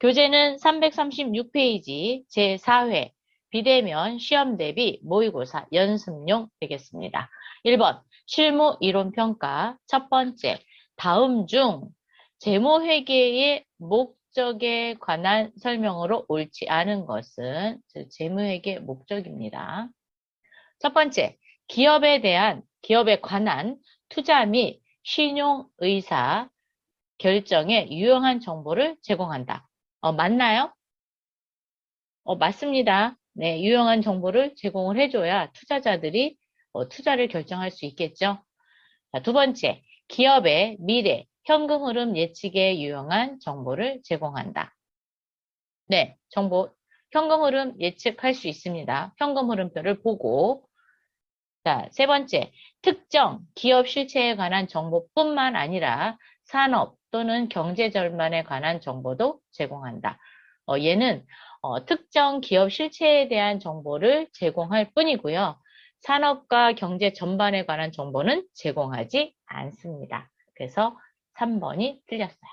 교재는 336페이지 제4회 비대면 시험 대비 모의고사 연습용 되겠습니다. 1번 실무 이론평가 첫 번째 다음 중 재무회계의 목적에 관한 설명으로 옳지 않은 것은 재무회계 목적입니다. 첫 번째 기업에 관한 투자 및 신용의사 결정에 유용한 정보를 제공한다. 맞나요? 맞습니다. 네, 유용한 정보를 제공을 해줘야 투자자들이 투자를 결정할 수 있겠죠. 자, 두 번째, 기업의 미래, 현금 흐름 예측에 유용한 정보를 제공한다. 네, 현금 흐름 예측할 수 있습니다. 현금 흐름표를 보고. 자, 세 번째, 특정 기업 실체에 관한 정보뿐만 아니라 산업 또는 경제 전반에 관한 정보도 제공한다. 얘는 특정 기업 실체에 대한 정보를 제공할 뿐이고요. 산업과 경제 전반에 관한 정보는 제공하지 않습니다. 그래서 3번이 틀렸어요.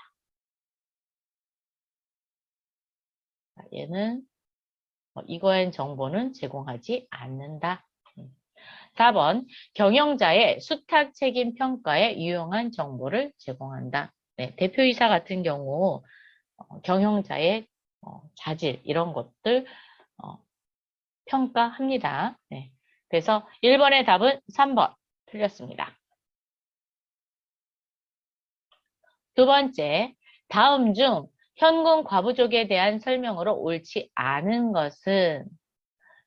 얘는 이거엔 정보는 제공하지 않는다. 4번 경영자의 수탁 책임 평가에 유용한 정보를 제공한다. 네, 대표이사 같은 경우 경영자의 자질 이런 것들 평가합니다. 네, 그래서 1번의 답은 3번 틀렸습니다. 두 번째, 다음 중 현금 과부족에 대한 설명으로 옳지 않은 것은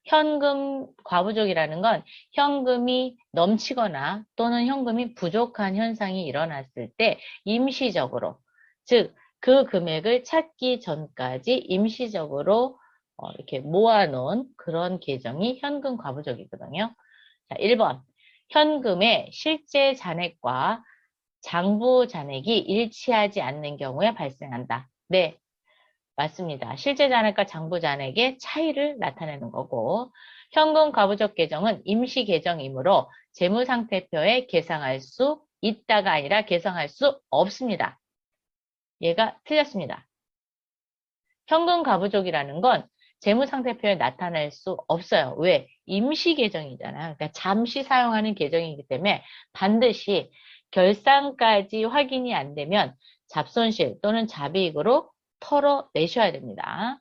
현금 과부족이라는 건 현금이 넘치거나 또는 현금이 부족한 현상이 일어났을 때 임시적으로, 즉 그 금액을 찾기 전까지 임시적으로 이렇게 모아놓은 그런 계정이 현금 과부족이거든요. 자, 1번 현금의 실제 잔액과 장부 잔액이 일치하지 않는 경우에 발생한다. 네, 맞습니다. 실제 잔액과 장부 잔액의 차이를 나타내는 거고, 현금 과부족 계정은 임시 계정이므로 재무상태표에 계상할 수 있다가 아니라 계상할 수 없습니다. 얘가 틀렸습니다. 현금 과부족이라는 건 재무상태표에 나타낼 수 없어요. 왜? 임시 계정이잖아요. 그러니까 잠시 사용하는 계정이기 때문에 반드시 결산까지 확인이 안 되면 잡손실 또는 잡이익으로 털어내셔야 됩니다.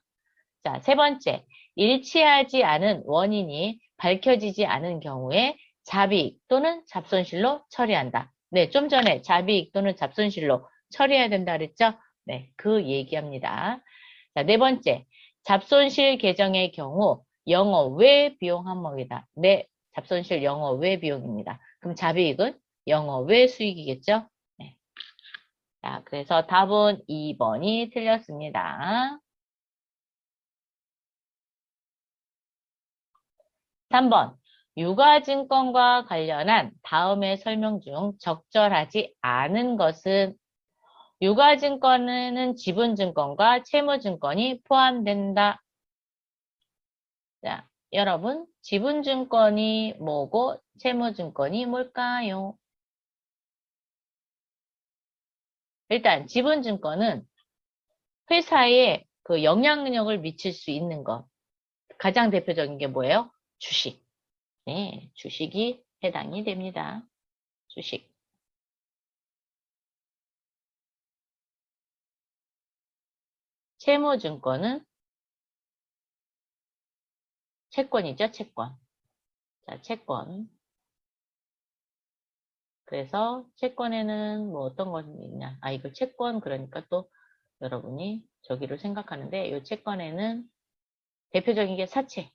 자, 세 번째, 일치하지 않은 원인이 밝혀지지 않은 경우에 잡이익 또는 잡손실로 처리한다. 네, 좀 전에 잡이익 또는 잡손실로 처리해야 된다 그랬죠? 네, 그 얘기합니다. 자, 네 번째, 잡손실 계정의 경우 영어 외 비용 항목이다. 네, 잡손실 영어 외 비용입니다. 그럼 잡이익은 영어 외 수익이겠죠? 네. 자, 그래서 답은 2번이 틀렸습니다. 3번, 유가증권과 관련한 다음의 설명 중 적절하지 않은 것은 유가증권에는 지분증권과 채무증권이 포함된다. 자, 여러분, 지분증권이 뭐고 채무증권이 뭘까요? 일단 지분증권은 회사에 그 영향력을 미칠 수 있는 것. 가장 대표적인 게 뭐예요? 주식. 네, 주식이 해당이 됩니다. 주식. 채무증권은 채권이죠, 채권. 자, 채권. 그래서 채권에는 뭐 어떤 것이 있냐. 이거 채권 그러니까 또 여러분이 저기를 생각하는데 이 채권에는 대표적인 게 사채.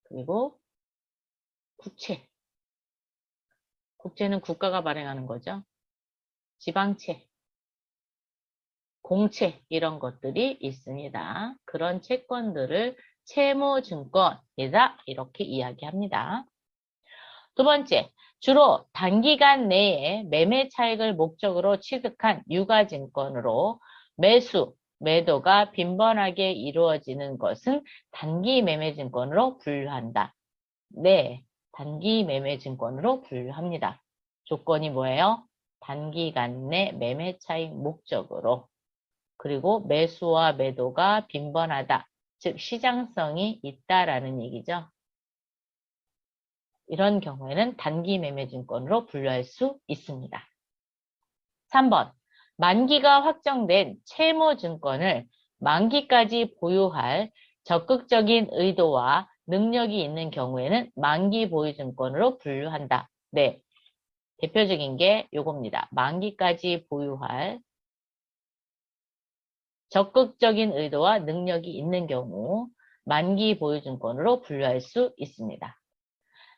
그리고 국채. 국채는 국가가 발행하는 거죠. 지방채, 공채 이런 것들이 있습니다. 그런 채권들을 채무증권이다 이렇게 이야기합니다. 두 번째, 주로 단기간 내에 매매 차익을 목적으로 취득한 유가증권으로 매도가 빈번하게 이루어지는 것은 단기 매매증권으로 분류한다. 네, 단기 매매증권으로 분류합니다. 조건이 뭐예요? 단기간 내 매매 차익 목적으로. 그리고 매수와 매도가 빈번하다. 즉 시장성이 있다라는 얘기죠. 이런 경우에는 단기 매매증권으로 분류할 수 있습니다. 3번. 만기가 확정된 채무증권을 만기까지 보유할 적극적인 의도와 능력이 있는 경우에는 만기 보유증권으로 분류한다. 네. 대표적인 게 요겁니다. 만기까지 보유할 적극적인 의도와 능력이 있는 경우 만기 보유증권으로 분류할 수 있습니다.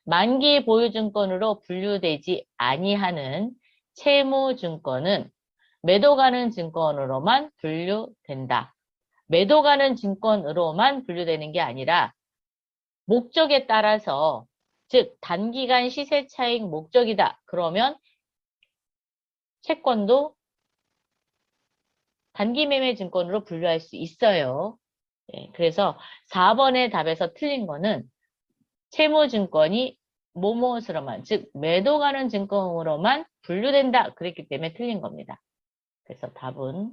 만기 보유증권으로 분류되지 아니하는 채무증권은 매도 가는 증권으로만 분류된다. 매도 가는 증권으로만 분류되는 게 아니라 목적에 따라서 즉 단기간 시세 차익 목적이다. 그러면 채권도 단기 매매 증권으로 분류할 수 있어요. 네, 그래서 4번의 답에서 틀린 거는 채무증권이 뭐뭐으로만 즉 매도 가는 증권으로만 분류된다. 그랬기 때문에 틀린 겁니다. 그래서 답은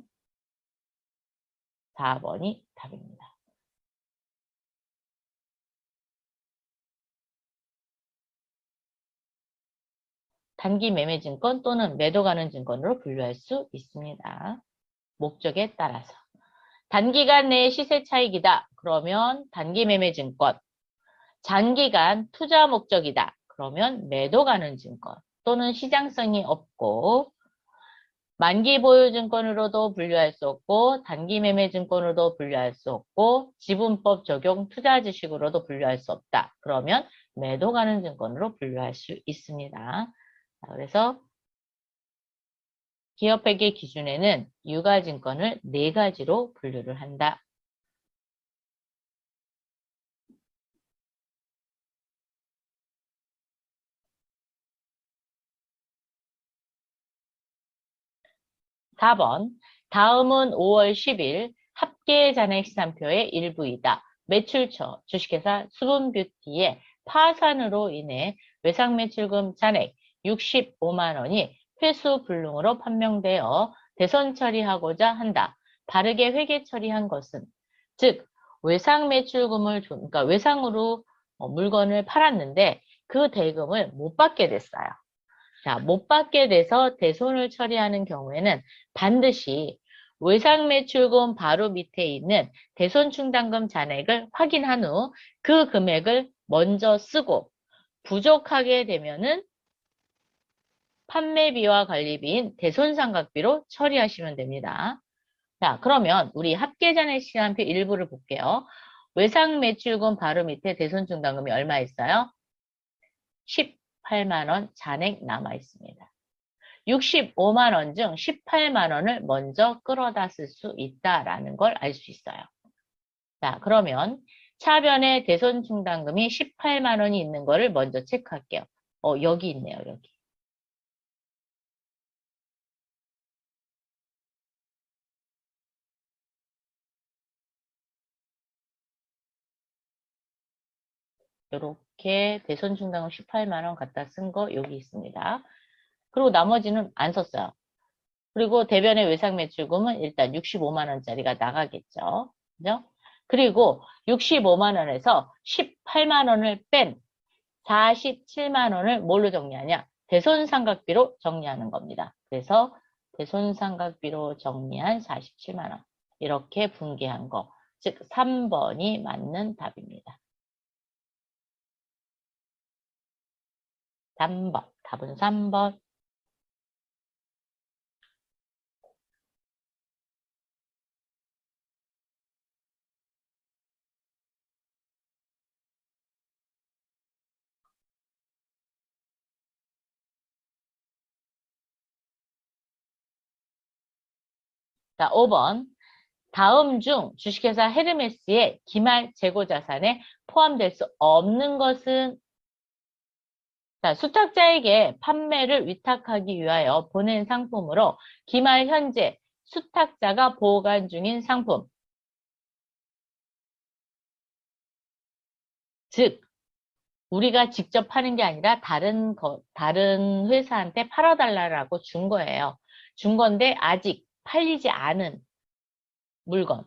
4번이 답입니다. 단기 매매 증권 또는 매도 가는 증권으로 분류할 수 있습니다. 목적에 따라서. 단기간 내의 시세 차익이다. 그러면 단기 매매 증권. 장기간 투자 목적이다. 그러면 매도 가는 증권 또는 시장성이 없고 만기 보유 증권으로도 분류할 수 없고 단기 매매 증권으로도 분류할 수 없고 지분법 적용 투자 주식으로도 분류할 수 없다. 그러면 매도 가는 증권으로 분류할 수 있습니다. 그래서 기업회계 기준에는 유가증권을 4가지로 분류를 한다. (4번) 다음은 5월 10일 합계 잔액 시산표의 일부이다. 매출처 주식회사 수분뷰티의 파산으로 인해 외상매출금 잔액 65만 원이 회수 불능으로 판명되어 대손 처리하고자 한다. 바르게 회계 처리한 것은 즉 외상매출금을 그러니까 외상으로 물건을 팔았는데 그 대금을 못 받게 됐어요. 자, 못 받게 돼서 대손을 처리하는 경우에는 반드시 외상매출금 바로 밑에 있는 대손충당금 잔액을 확인한 후 그 금액을 먼저 쓰고 부족하게 되면은 판매비와 관리비인 대손상각비로 처리하시면 됩니다. 자, 그러면 우리 합계잔액 시간표 일부를 볼게요. 외상매출금 바로 밑에 대손충당금이 얼마 있어요? 18만 원 잔액 남아 있습니다. 65만 원 중 18만 원을 먼저 끌어다 쓸 수 있다라는 걸 알 수 있어요. 자, 그러면 차변에 대손충당금이 18만 원이 있는 거를 먼저 체크할게요. 여기 있네요, 여기. 이렇게 대손충당금 18만 원 갖다 쓴 거 여기 있습니다. 그리고 나머지는 안 썼어요. 그리고 대변의 외상매출금은 일단 65만 원짜리가 나가겠죠. 그죠? 그리고 65만 원에서 18만 원을 뺀 47만 원을 뭘로 정리하냐? 대손상각비로 정리하는 겁니다. 그래서 대손상각비로 정리한 47만 원. 이렇게 분개한 거. 즉 3번이 맞는 답입니다. 3번. 답은 3번. 자, 5번. 다음 중 주식회사 헤르메스의 기말 재고자산에 포함될 수 없는 것은 자, 수탁자에게 판매를 위탁하기 위하여 보낸 상품으로 기말 현재 수탁자가 보관 중인 상품. 즉, 우리가 직접 파는 게 아니라 다른 회사한테 팔아달라고 준 거예요. 준 건데 아직 팔리지 않은 물건,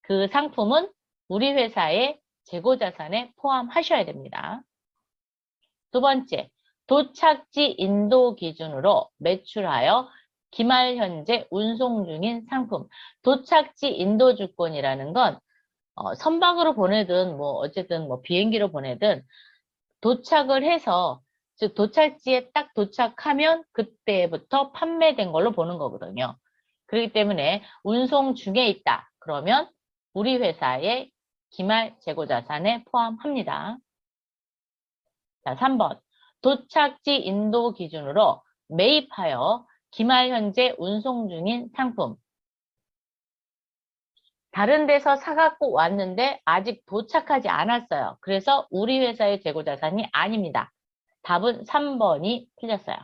그 상품은 우리 회사의 재고자산에 포함하셔야 됩니다. 두 번째, 도착지 인도 기준으로 매출하여 기말 현재 운송 중인 상품. 도착지 인도 주권이라는 건 선박으로 보내든 뭐 어쨌든 뭐 비행기로 보내든 도착을 해서 즉 도착지에 딱 도착하면 그때부터 판매된 걸로 보는 거거든요. 그렇기 때문에 운송 중에 있다. 그러면 우리 회사의 기말 재고자산에 포함합니다. 자, 3번. 도착지 인도 기준으로 매입하여 기말 현재 운송 중인 상품. 다른 데서 사갖고 왔는데 아직 도착하지 않았어요. 그래서 우리 회사의 재고자산이 아닙니다. 답은 3번이 틀렸어요.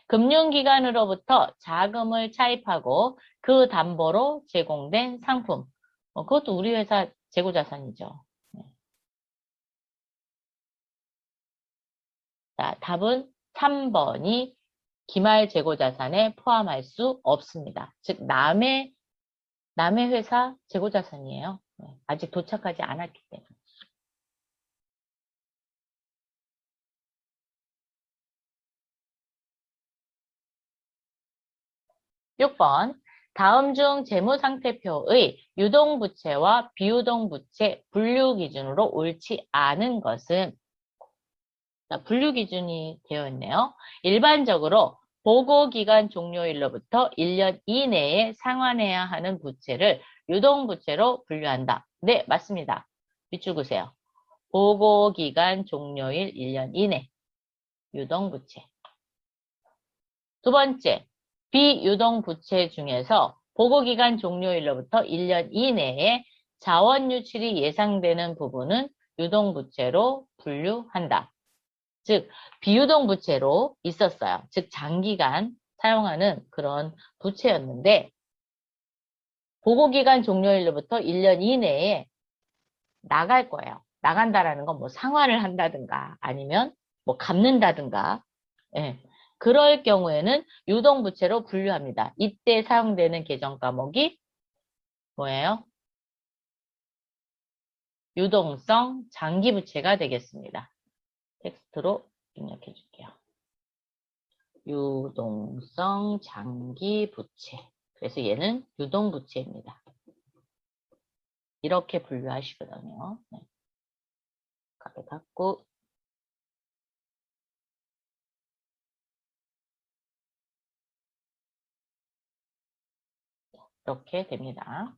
금융기관으로부터 자금을 차입하고 그 담보로 제공된 상품. 그것도 우리 회사 재고자산이죠. 네. 자, 답은 3번이 기말 재고자산에 포함할 수 없습니다. 즉, 남의 회사 재고자산이에요. 네. 아직 도착하지 않았기 때문에. 6번. 다음 중 재무상태표의 유동부채와 비유동부채 분류 기준으로 옳지 않은 것은 자, 분류 기준이 되어 있네요. 일반적으로 보고기간 종료일로부터 1년 이내에 상환해야 하는 부채를 유동부채로 분류한다. 네, 맞습니다. 밑줄 그세요. 보고기간 종료일 1년 이내 유동부채. 두 번째, 비유동부채 중에서 보고기간 종료일로부터 1년 이내에 자원유출이 예상되는 부분은 유동부채로 분류한다. 즉, 비유동부채로 있었어요. 즉, 장기간 사용하는 그런 부채였는데 보고기간 종료일로부터 1년 이내에 나갈 거예요. 나간다라는 건 뭐 상환을 한다든가 아니면 뭐 갚는다든가 예. 그럴 경우에는 유동부채로 분류합니다. 이때 사용되는 계정 과목이 뭐예요? 유동성 장기부채가 되겠습니다. 텍스트로 입력해 줄게요. 유동성 장기부채. 그래서 얘는 유동부채입니다. 이렇게 분류하시거든요. 네. 가게 닫고 이렇게 됩니다.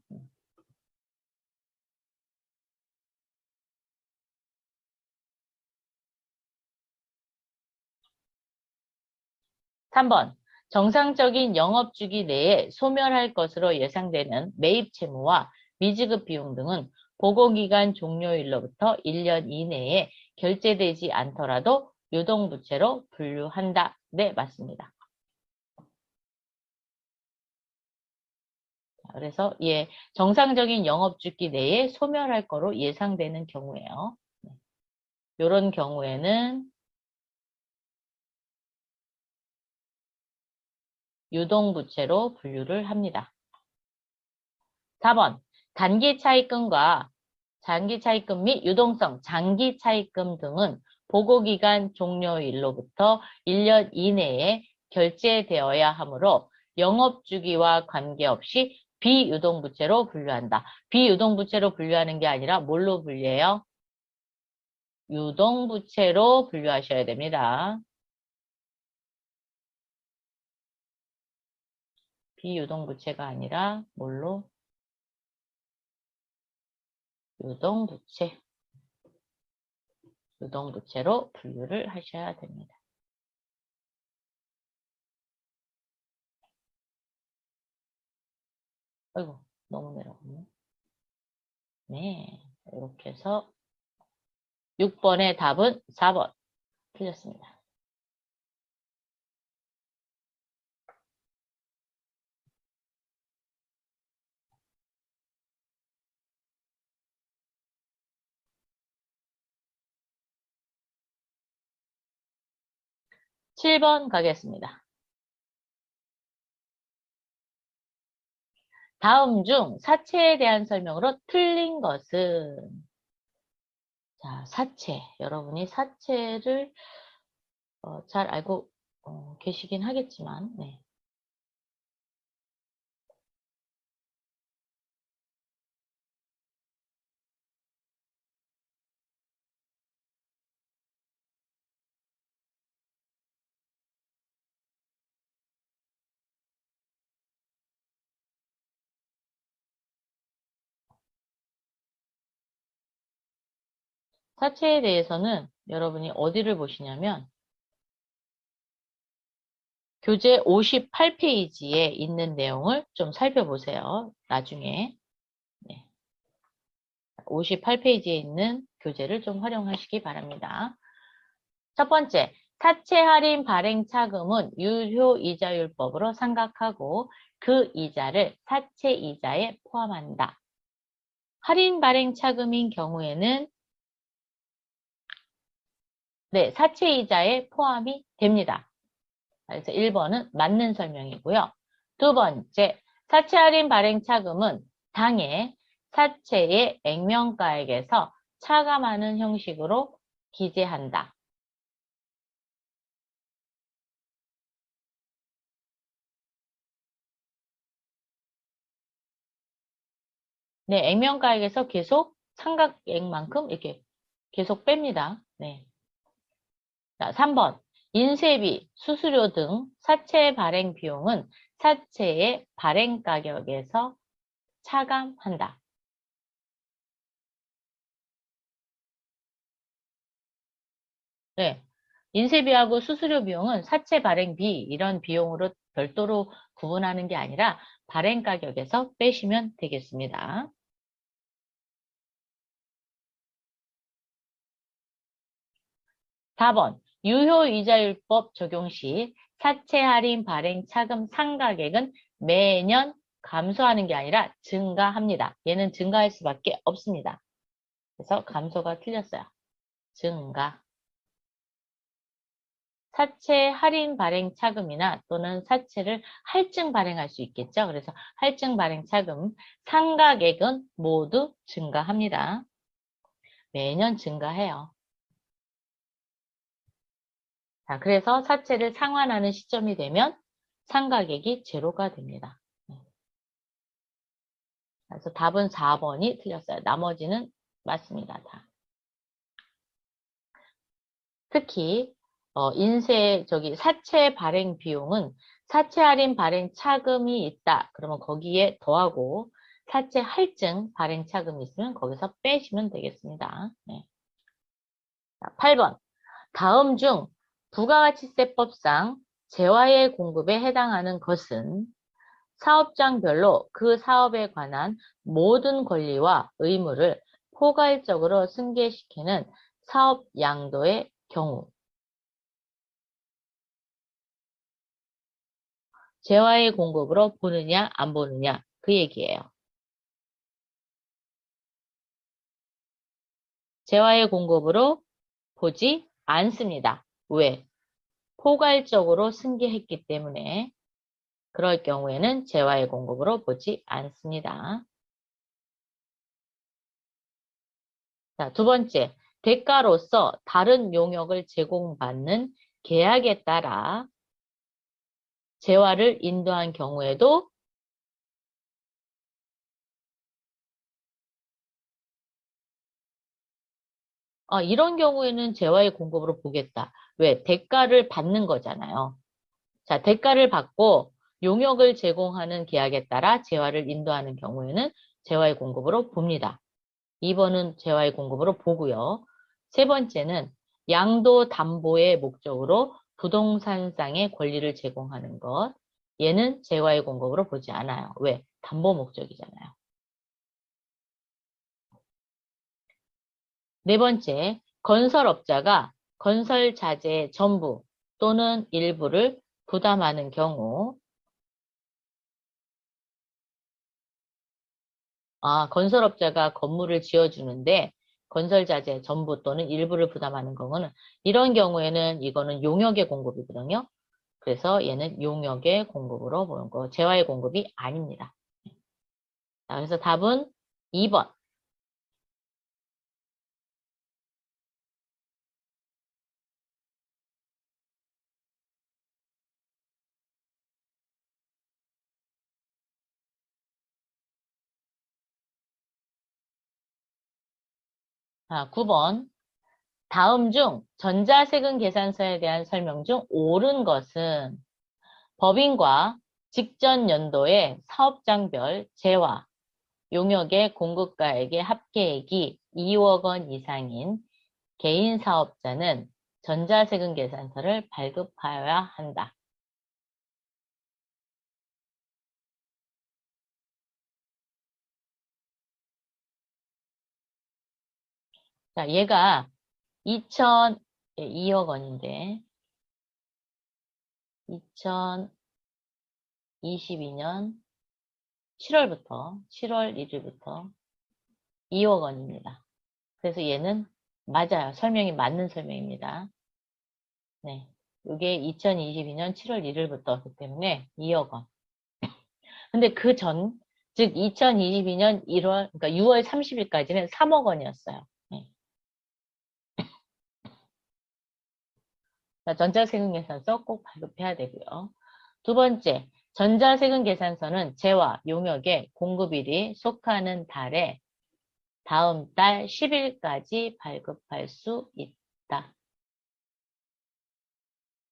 3번. 정상적인 영업주기 내에 소멸할 것으로 예상되는 매입 채무와 미지급 비용 등은 보고기간 종료일로부터 1년 이내에 결제되지 않더라도 유동부채로 분류한다. 네, 맞습니다. 그래서 예, 정상적인 영업주기 내에 소멸할 거로 예상되는 경우에요. 이런 경우에는 유동부채로 분류를 합니다. 4번. 단기 차입금과 장기 차입금 및 유동성 장기 차입금 등은 보고기간 종료일로부터 1년 이내에 결제되어야 하므로 영업주기와 관계없이 비유동부채로 분류한다. 비유동부채로 분류하는 게 아니라 뭘로 분류해요? 유동부채로 분류하셔야 됩니다. 비유동부채가 아니라 뭘로? 유동부채. 유동부채로 분류를 하셔야 됩니다. 아이고, 너무 내려갔네. 네, 이렇게 해서 6번의 답은 4번. 틀렸습니다. (7번) 가겠습니다. 다음 중 사체에 대한 설명으로 틀린 것은 자, 사체. 여러분이 사체를 잘 알고 계시긴 하겠지만 네. 사체에 대해서는 여러분이 어디를 보시냐면 교재 58페이지에 있는 내용을 좀 살펴보세요. 나중에. 네. 58페이지에 있는 교재를 좀 활용하시기 바랍니다. 첫 번째, 사채 할인 발행 차금은 유효이자율법으로 상각하고 그 이자를 사채 이자에 포함한다. 할인 발행 차금인 경우에는 네, 사채 이자에 포함이 됩니다. 그래서 1번은 맞는 설명이고요. 두 번째, 사채 할인 발행 차금은 당해 사채의 액면가액에서 차감하는 형식으로 기재한다. 네, 액면가액에서 계속 상각액만큼 이렇게 계속 뺍니다. 네. 자, 3번. 인쇄비, 수수료 등 사채 발행 비용은 사채의 발행 가격에서 차감한다. 네. 인쇄비하고 수수료 비용은 사채 발행비 이런 비용으로 별도로 구분하는 게 아니라 발행 가격에서 빼시면 되겠습니다. 4번. 유효이자율법 적용 시 사채 할인 발행 차금 상가액은 매년 감소하는 게 아니라 증가합니다. 얘는 증가할 수밖에 없습니다. 그래서 감소가 틀렸어요. 증가. 사채 할인 발행 차금이나 또는 사채를 할증 발행할 수 있겠죠. 그래서 할증 발행 차금 상가액은 모두 증가합니다. 매년 증가해요. 자, 그래서 사채를 상환하는 시점이 되면 상가액이 제로가 됩니다. 그래서 답은 4번이 틀렸어요. 나머지는 맞습니다. 다. 특히 사채 발행 비용은 사채 할인 발행 차금이 있다. 그러면 거기에 더하고 사채 할증 발행 차금이 있으면 거기서 빼시면 되겠습니다. 네. 자, 8번. 다음 중 부가가치세법상 재화의 공급에 해당하는 것은 사업장별로 그 사업에 관한 모든 권리와 의무를 포괄적으로 승계시키는 사업 양도의 경우 재화의 공급으로 보느냐 안 보느냐 그 얘기예요. 재화의 공급으로 보지 않습니다. 왜? 포괄적으로 승계했기 때문에 그럴 경우에는 재화의 공급으로 보지 않습니다. 자, 두 번째, 대가로서 다른 용역을 제공받는 계약에 따라 재화를 인도한 경우에도 이런 경우에는 재화의 공급으로 보겠다. 왜? 대가를 받는 거잖아요. 자, 대가를 받고 용역을 제공하는 계약에 따라 재화를 인도하는 경우에는 재화의 공급으로 봅니다. 2번은 재화의 공급으로 보고요. 세 번째는 양도 담보의 목적으로 부동산상의 권리를 제공하는 것. 얘는 재화의 공급으로 보지 않아요. 왜? 담보 목적이잖아요. 네 번째, 건설업자가 건설 자재의 전부 또는 일부를 부담하는 경우, 건설업자가 건물을 지어주는데 건설 자재 전부 또는 일부를 부담하는 경우는 이런 경우에는 이거는 용역의 공급이거든요. 그래서 얘는 용역의 공급으로 보는 거, 재화의 공급이 아닙니다. 자, 그래서 답은 2번. 자, 9번. 다음 중 전자세금 계산서에 대한 설명 중 옳은 것은 법인과 직전 연도의 사업장별 재화, 용역의 공급가액의 합계액이 2억 원 이상인 개인 사업자는 전자세금 계산서를 발급하여야 한다. 자, 얘가 2억 원인데 2022년 7월 1일부터 2억 원입니다. 그래서 얘는 맞아요. 설명이 맞는 설명입니다. 네. 이게 2022년 7월 1일부터기 때문에 2억 원. 근데 그 전, 즉 2022년 1월, 그러니까 6월 30일까지는 3억 원이었어요. 네. 전자세금 계산서 꼭 발급해야 되고요. 두 번째, 전자세금 계산서는 재화, 용역의 공급일이 속하는 달에 다음 달 10일까지 발급할 수 있다.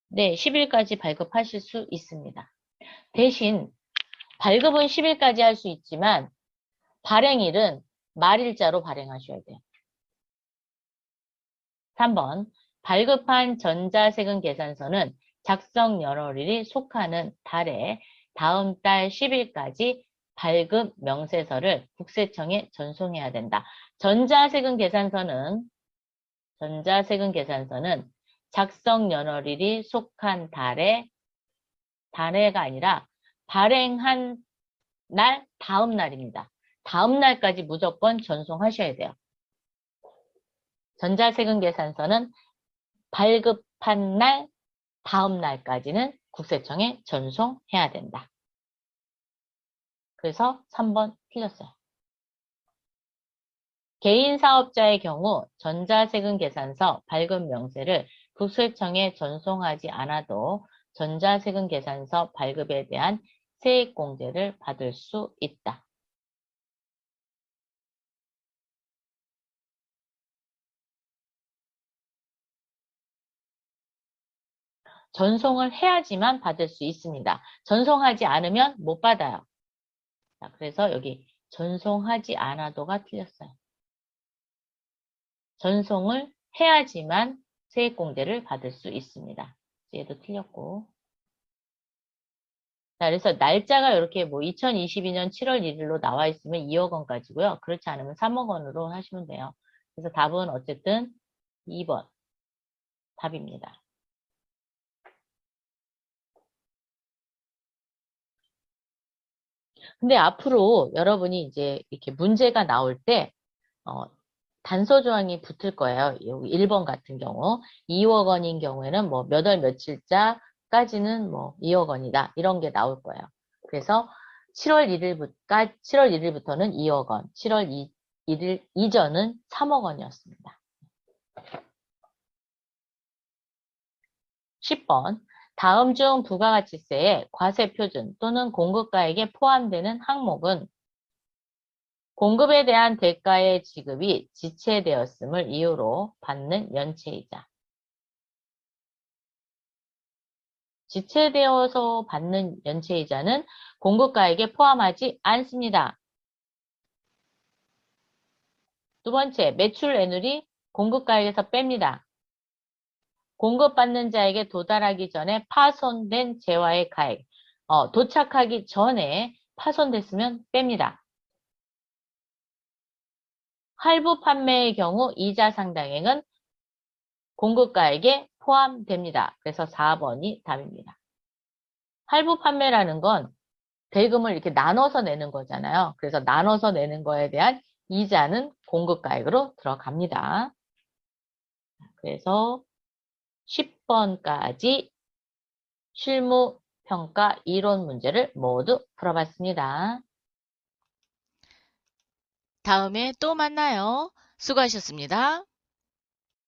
네, 10일까지 발급하실 수 있습니다. 대신 발급은 10일까지 할 수 있지만 발행일은 말일자로 발행하셔야 돼요. 3번, 발급한 전자세금 계산서는 작성 연월일이 속하는 달에 다음 달 10일까지 발급 명세서를 국세청에 전송해야 된다. 전자세금 계산서는 작성 연월일이 속한 달해가 아니라 발행한 날 다음 날입니다. 다음 날까지 무조건 전송하셔야 돼요. 전자세금 계산서는 발급한 날 다음 날까지는 국세청에 전송해야 된다. 그래서 3번 틀렸어요. 개인 사업자의 경우 전자세금 계산서 발급 명세를 국세청에 전송하지 않아도 전자세금 계산서 발급에 대한 세액공제를 받을 수 있다. 전송을 해야지만 받을 수 있습니다. 전송하지 않으면 못 받아요. 자, 그래서 여기 전송하지 않아도가 틀렸어요. 전송을 해야지만 세액공제를 받을 수 있습니다. 얘도 틀렸고. 자, 그래서 날짜가 이렇게 뭐 2022년 7월 1일로 나와 있으면 2억 원까지고요. 그렇지 않으면 3억 원으로 하시면 돼요. 그래서 답은 어쨌든 2번 답입니다. 근데 앞으로 여러분이 이제 이렇게 문제가 나올 때 단서 조항이 붙을 거예요. 여기 1번 같은 경우 2억 원인 경우에는 뭐 몇 월 며칠자까지는 뭐 2억 원이다. 이런 게 나올 거예요. 그래서 7월 1일부터는 2억 원, 7월 1일 이전은 3억 원이었습니다. 10번. 다음 중 부가가치세의 과세표준 또는 공급가액에 포함되는 항목은 공급에 대한 대가의 지급이 지체되었음을 이유로 받는 연체이자. 지체되어서 받는 연체이자는 공급가액에 포함하지 않습니다. 두 번째, 매출 애누리 공급가액에서 뺍니다. 공급받는 자에게 도달하기 전에 파손된 재화의 가액, 도착하기 전에 파손됐으면 뺍니다. 할부 판매의 경우 이자 상당액은 공급가액에 포함됩니다. 그래서 4번이 답입니다. 할부 판매라는 건 대금을 이렇게 나눠서 내는 거잖아요. 그래서 나눠서 내는 거에 대한 이자는 공급가액으로 들어갑니다. 그래서 10번까지 실무평가 이론 문제를 모두 풀어봤습니다. 다음에 또 만나요. 수고하셨습니다.